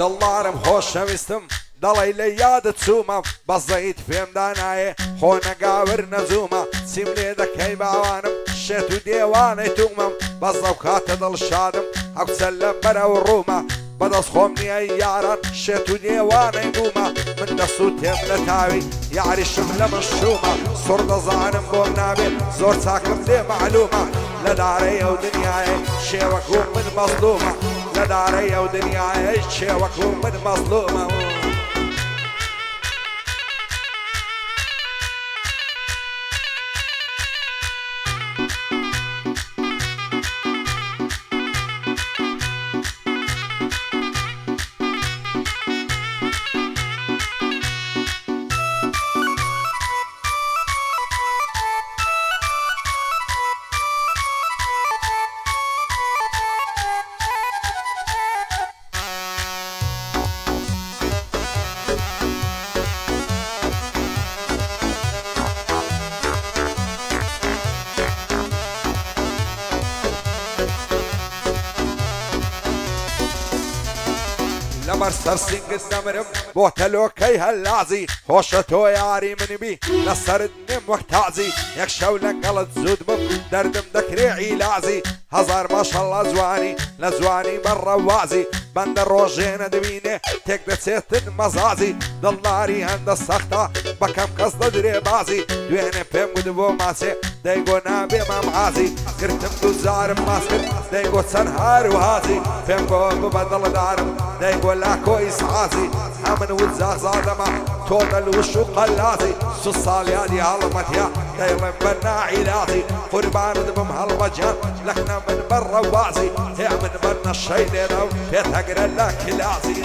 دڵدارم خۆشەویستم دەڵێ لە یادت چوومە بەزەیت پێمدا نایێ خۆ نەگاور نەزوومە چیم لێ دەکەی باوانم شێت و دێوانەی تومم بەزە و کاتە دڵشادم ئەو چەل لە بەرەو ڕوومە بەدەست خۆم نییە یاران شێت و نێوانەی بوومە من دەست و تێم لە تاوی یاریشم لە من شوومە سوڕ دەزانم بۆم نابێت زۆر چاکم لێ معلومە لە دارەی ئەو دنیاە شێوەکو من مەزلومە لە دارەی ئەو دنیاە شێوەکو من مەزلومە لەبەر سەرسینگت دەمرم بۆ تەلۆکەی هەلازی خۆشە تۆ یاری منبی لەسەرت نێم وەک تازی یەک شەو لەگەڵت زود بم دەردم دەکرێ عیلازی هەزار ماشەڵڵا جوانی لە جوانی بەڕەوازی بەندە ڕۆژێنە دەبینێ تێک دەچێتن مەزازی دڵداری هەندە سەختە بەکەم کەس دەدرێ بازی دوێنێ پێم گوت بۆ ماچێ دەیگۆ نابێ مامعازی گرتم دووزارم ماس کرد دەیگۆ چەند هاروهازی پێم بۆ ببە دڵدارم دەیگۆ لاکۆی سعازی هەمن وت زازادەمە تۆ دەلوش و قەلازی سو ساڵیانی هەڵمەتیا دەیڵێم بەر ناعیلازی قوربانت بم هەڵبەجان لەکنە من بەڕەوازی هێ من بەر نەشەی لێرە و پێتەگرە لە کلازی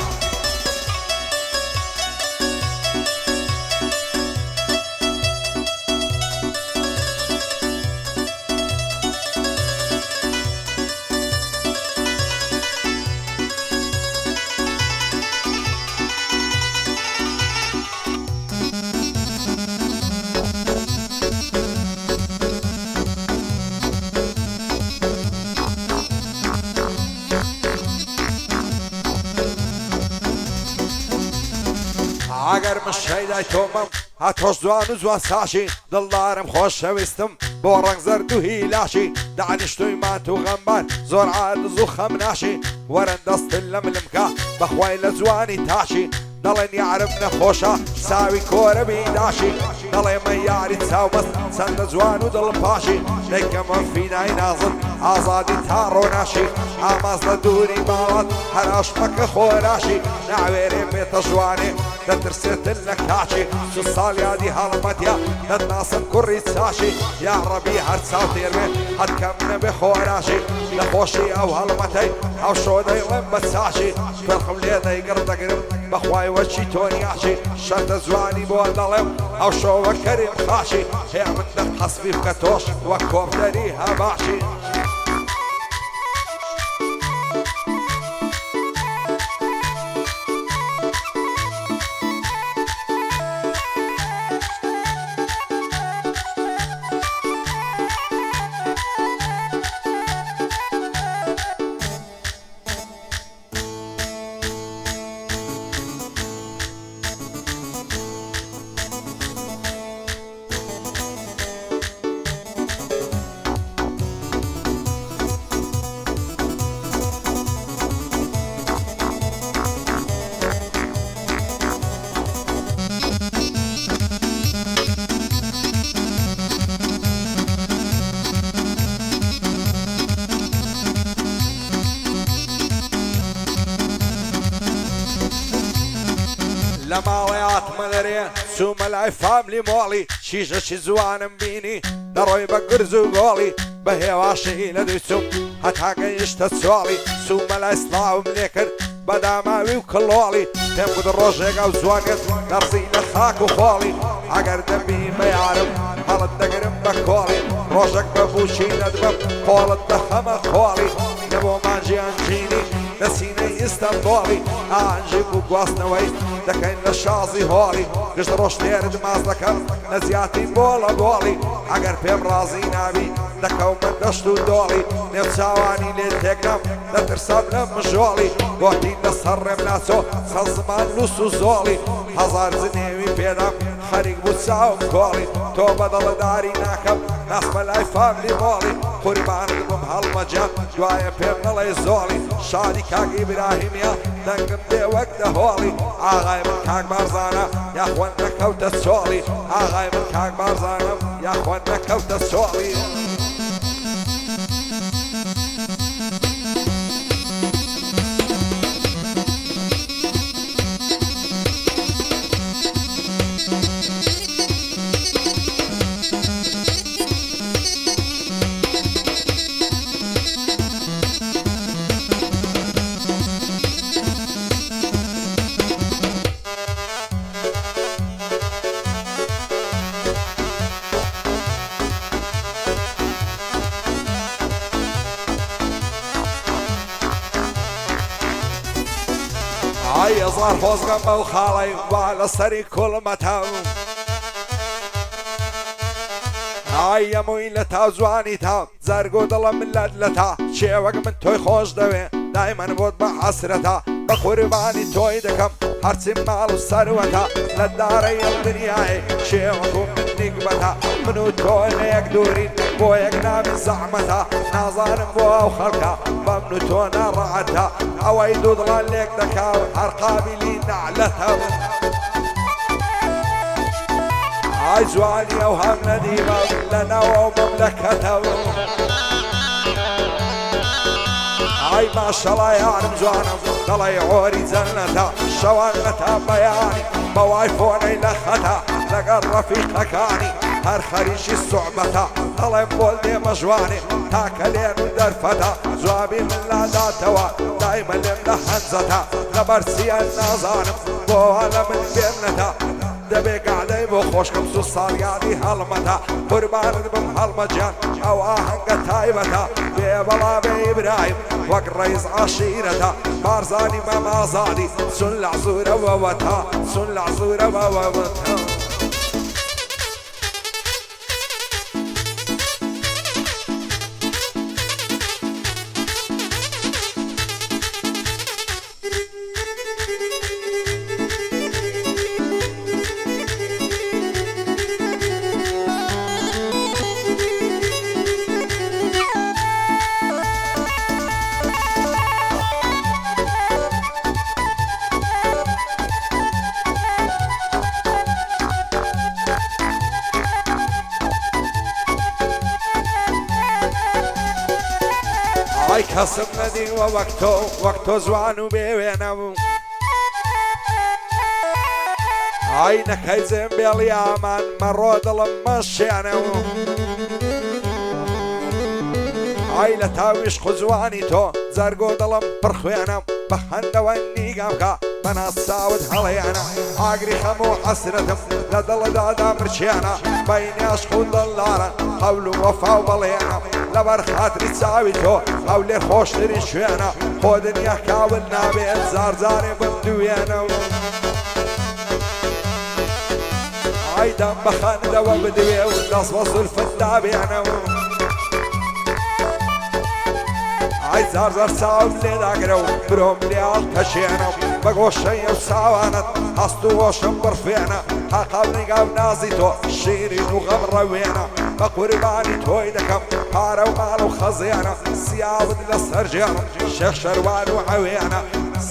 ئەگەر من شەیدای تۆمەم هاتۆش جوان و جوان ساشی دڵدارم خۆشەویستم بۆ ڕەنگ زەرد و هیلاشی دانیشتووی مات و غەمبار زۆر عادز و خەم ناشی وەرن دەستن لە ملمکە بەخوای لە جوانی تاشی دەڵێن یارم نەخۆشە ساوی کۆرە بیداشی دەڵێ من یاری چاوبەست چەندە جوان و دڵپاشی دەیکەمە فینای نازم ئازادی تا ڕۆناشی ئاماز لە دووری باڵات هەراشمەکە خۆراشی ناوێرێ بێتە ژوانێ دەترسێتن لە کاچی سو ساڵیادی هەڵمەتیا دەتناسم کوڕی چاشی یا ڕەبی هەر چاو تێرمێ هەتکەم نەبێ خۆراشی لە خۆشی ئەو هەڵمەتەی ئەو شۆ دەیڵێم بە چاشی فێڵخم لێ دەیگڕ دەگرم بەخوای وەچی تۆنیاشی شەرتە جوانی بۆ دەڵێم ئەو شۆوە کەریم خاشی هێ من دەم حەسبی بکە تۆش وەک کۆمدەری هەباشی لە ماڵی هاتمە دەرێ چوومە لای فاملی مۆڵی شیژەشی جوانم بینی دەڕۆی بە گرز و گۆڵی بە هێواشی لە دوی چوم هەتا گەیشتە چۆڵی چوومە لای سڵاوم لێ کرد بە داماوی و کڵۆڵی پێم گوت ڕۆژێکە و جوانێت دەڕزی لە خاک و خۆڵی ئەگەر دەبی بە یارم هەڵت دەگرم بە کۆڵی ڕۆژێک بە بوشی نەدبم قۆڵت دەخەمە خۆڵی نەبۆ ماجیان جینی لسيني استنبولي عجيب وقواصنوي دكين للشازي هولي قشت روش تيرد مازدكا نزياتي بولا بولي اگر بيم رازي نابي دكو من دشتو دولي نفساواني للتقنم نترسم لمجولي قوتي لسر مناسو سلزمان لسو زولي هزار زنيوي بيدم خريق بوتساو كولي تو بدل داري ناكم ناس ملاي فاملي مولي قربان دبم هالمجال دوايا بيم نلي زولي شادي كاك إبراهيميا دنقم دي وقت هولي آغاي من كاك بارزانا يا اخوانا كوت السولي آغاي من كاك بارزانا يا اخوانا كوت السولي هاي صار فوز غمه وخالي وعلى السري كل متاو هاي يا مويلتها وزوانيتها زرقو ضل من لدلتها شيوك من توي خوش دوي دايما بود بحسرتها بقرباني توي دكم هرسي مال وثروتها للداري الدنياي شيوك من نقبتها منو توي ليك دورين بويك نام زعمتها نازان بوا وخلقها بمنو تونا رعتها عوايدو ضلال ليك دكاو هرقابلي نعلتها هاي زواني اوهام نديمة لنا ومملكتها هاي ما شاء الله يعلم زوانا ضلي عوري زنتها شوانتها بياني بوايفوني لختها لقى الرفيق كاني هر خريشي الصعبتها ضلي بولدي مجواني تاكلين درفتها زوابي من لا داتوا دايما لمنا حنزتها لبرسي النازانم بوالا من بينتها دبي قاعدة بخوش خمسو صارياني هالمتا قربان بم هالمجان او آهنگ تايبتا بيبلا بإبراهيم وق رئيس عشيرتا بارزاني ما مازاني سن العزورة ووتا سن العزورة ووتا هاي كسب ندي ووقتو زوانو بيوينو هاي نكاي زين باليامان مرود لمشينو هاي لتاويش خزواني تو زرقو دلم برخوينو بخندواني قامكا بنا ساود هليانا عقري خمو حسرتم لدل دادا مرشيانا بيني اشخو دلارا قولو وفاو بليانا لبر خاطري تساويتو قولي خوش تري شوينا خودن يحكاولنا بيت زار زاري بمدوينا عيدان بخان دوا بدوي والناس وصل فالتابعنا عيد زار زار ساوب لي داقرو بروم لي عالكشينا بقوشي وساوانت هستو وشم برفينا حقابني قاب نازيتو شيرين وغمروينا بقرباني توي دكم هارا ومالو خزينا سياود لسرجانا شيخ شروان وعوينا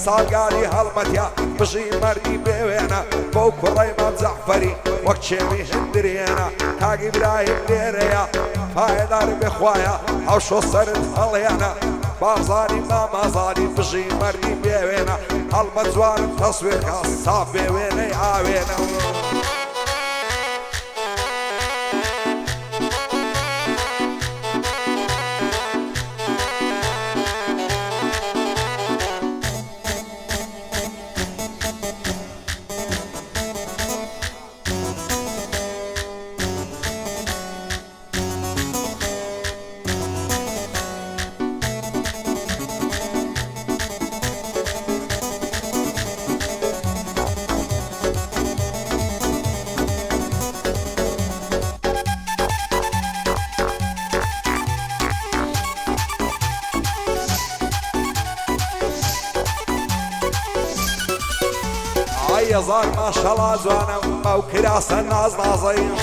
صالقالي هالمتيا بجي مري بيوينا بوكو ريمان زعفري وقت شيمي هندرينا تاقي براهيم ديريا فايدار بخوايا او شو صرت هلينا بارزاني ما مازاني بجي مري بيوينا هالمتزوان تصوير كاصاف بيويني عاوينا هزار ما شاء الله زوانم او كراس الناز نازيم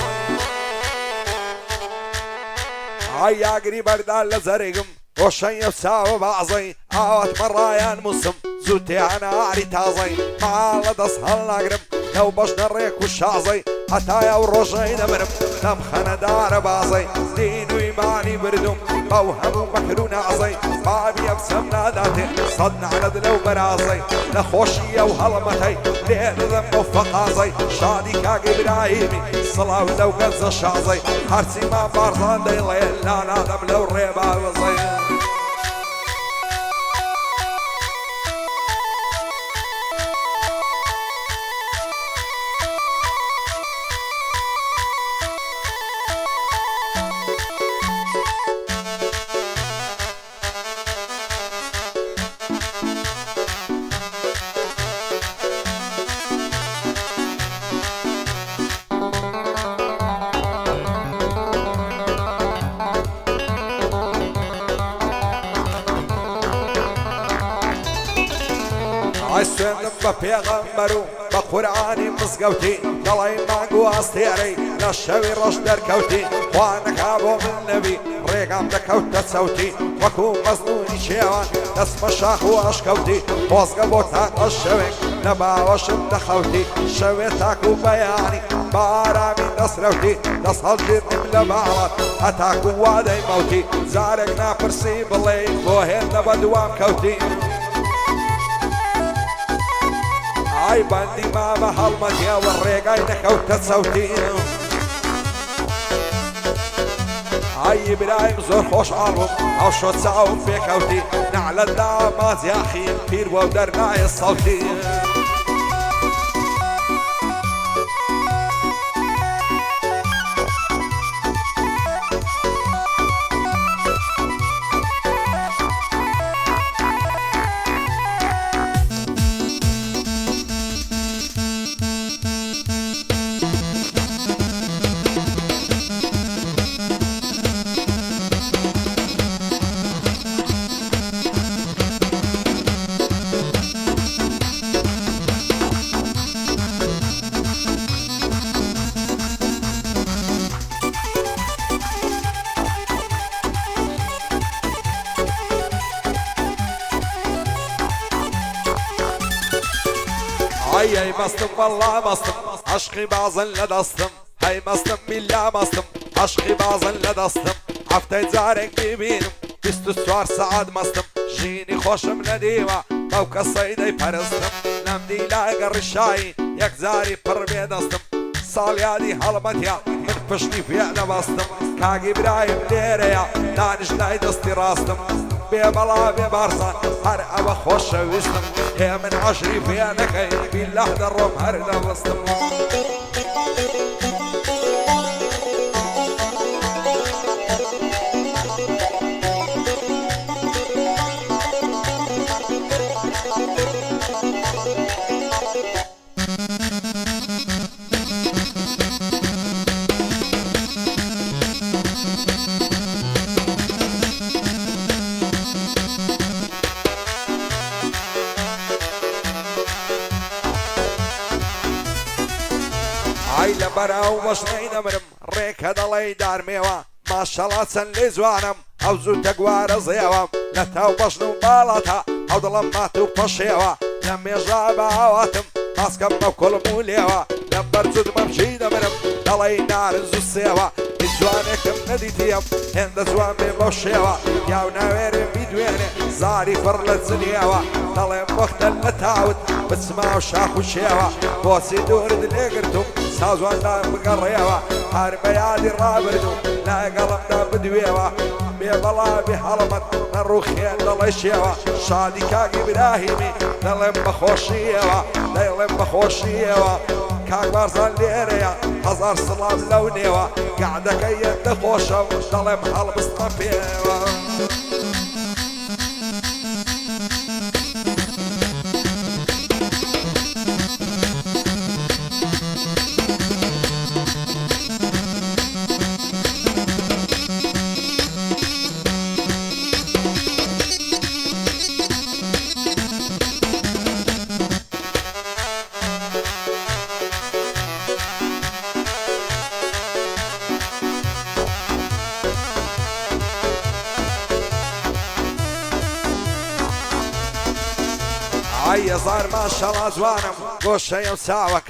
عيا قريب اردال لزرقم وشن يفساو بعضي اوت مرايان مسم زوتي انا عري تازي معال دصهل نقرم لو باش نريك والشعزي حتى يا ورجعي نمرم نم خندار بازي دين ويماني بردم موهم ومكرون عزي بابي ابسم ناداتي صدنا على دلو برازي لخوشي وهلمتي ليه ذم وفقازي شادي كاق ابراهيمي صلاة ولو قز الشعزي حرسي ما بارزان دي ليل لا نادم لو ريبا وزي عسوين ببيغمبرو بقرآني مزقوتي دلي مانقو استيري للشوي رش دركوتي خوانك ابو من نبي ريقام دكوتة صوتي وكو مزنوني شيوان اسم الشاخ واشكوتي وزق بوتاق الشويك نبا وشم دخوتي شويتاك وبياني بارامي نصروتي نصل جرنم لبعض اتاكو وادي موتي زارقنا برسي بلي بوهين نبدوام كوتي اي باندي ما بحلمت يا والريقاي نكوت صوتي اي برايم زور خوش عرب او شو تساوم في كوتي نعلى الدامات يا اخي بير ودرناي الصوتي هاي مستم والله مستم عشقي بعضا لدستم هاي مستم بالله مستم عشقي بعضا لدستم عفتي زارك ببينم بستو سوار سعاد مستم جيني خوشم نديوة موكا صيدي پرستم نمدي لاغ الرشاي يك زاري پر بيدستم صاليادي هلمتيا من پشني فيانا بستم كاقي برايم ليريا دانش لاي دستي راستم بيبلا ببارسان هر ابا خوش وستم هي من عشري فيانا كي بالله درم هر دبستم هاي لبراو مشني نمرم ريك هدلي دار ميوا ما شاء الله سنلي زوانم او زو تقوار زيوام نتاو بشنو بالتا او دلم ماتو بشيوا لمي جابا عواتم ماسكم بكل موليوا لبر زود ممشي نمرم دلي نار زو سيوا زوانكم نديتيم هند زوان بمشيوا ياو ناويري بيدويني زاري فرلت زنيوا دلي مختل نتاود بسماو شاخو شيوا بوسي دور دليقرتم سازوان دا بقريوا هار بيادي رابردو لا قلم دا بدويوا بيبلا بحلمت نروخين دلي شيوا شادي كاقي براهيمي دلم بخوشيوا دلم بخوشيوا كاق بارزان ليريا هزار سلام لونيوا قاعدة كيد خوشة دلم حلب اسطفيوا هيا صار ما شاء الله زوانم وشي وساوك